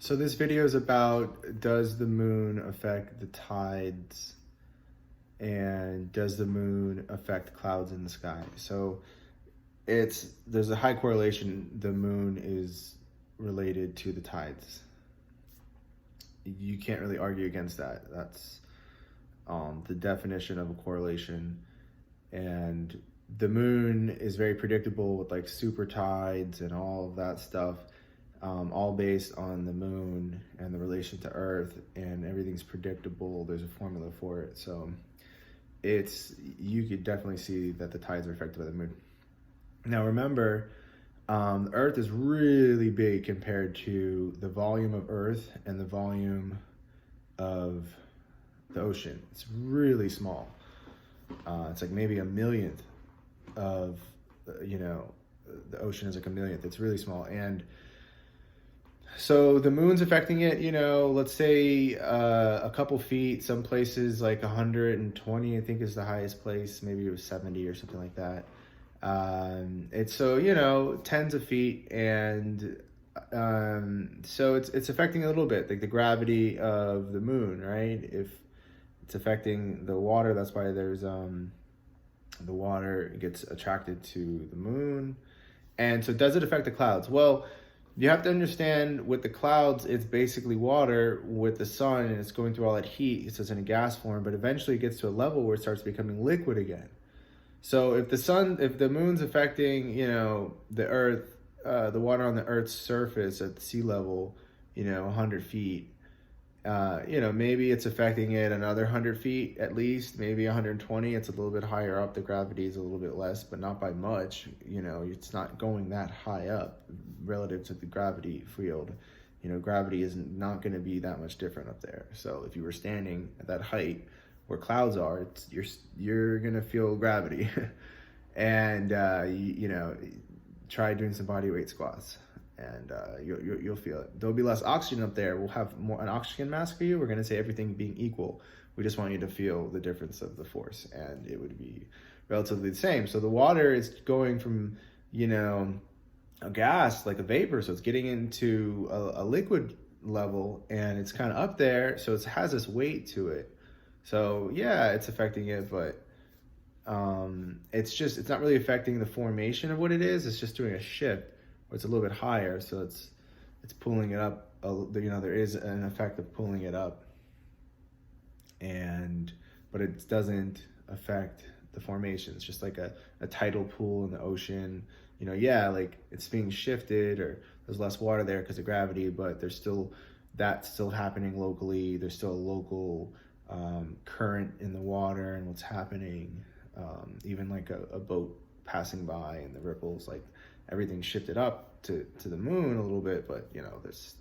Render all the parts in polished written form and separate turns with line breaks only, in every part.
So this video is about, does the moon affect the tides and does the moon affect clouds in the sky? So there's a high correlation. The moon is related to the tides. You can't really argue against that. That's the definition of a correlation. And the moon is very predictable with like super tides and all of that stuff. All based on the moon and the relation to Earth, and everything's predictable. There's a formula for it. So you could definitely see that the tides are affected by the moon. Now remember, the Earth is really big compared to the volume of Earth and the volume of the ocean. It's really small. It's like maybe a millionth of, the ocean is like a millionth. It's really small. And so the moon's affecting it, let's say a couple feet, some places like 120, I think is the highest place. Maybe it was 70 or something like that. It's so, tens of feet. And so it's affecting a little bit, like the gravity of the moon, right? If it's affecting the water, that's why there's the water gets attracted to the moon. And so does it affect the clouds? Well, you have to understand with the clouds, it's basically water with the sun, and it's going through all that heat. So it's in a gas form, but eventually it gets to a level where it starts becoming liquid again. So if the moon's affecting, the Earth, the water on the Earth's surface at sea level, 100 feet, maybe it's affecting it another 100 feet at least, maybe 120. It's a little bit higher up. The gravity is a little bit less, but not by much. It's not going that high up relative to the gravity field. Gravity is not going to be that much different up there. So if you were standing at that height where clouds are, you're going to feel gravity. And, try doing some body weight squats. And you'll feel it. There'll be less oxygen up there. We'll have an oxygen mask for you. We're going to say everything being equal. We just want you to feel the difference of the force, and it would be relatively the same. So the water is going from, a gas, like a vapor, so it's getting into a liquid level, and it's kind of up there, so it has this weight to it. So yeah, it's affecting it, but it's not really affecting the formation of what it is. It's just doing a shift. It's a little bit higher, so it's pulling it up. There is an effect of pulling it up, but it doesn't affect the formation. It's just like a tidal pool in the ocean. Like it's being shifted, or there's less water there because of gravity, but that's still happening locally. There's still a local current in the water and what's happening. Even like a boat passing by and the ripples, like everything shifted up to the moon a little bit, but it's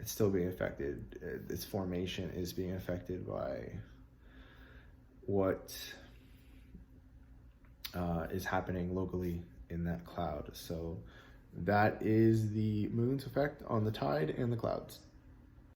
still being affected. Its formation is being affected by what is happening locally in that cloud. So that is the moon's effect on the tide and the clouds.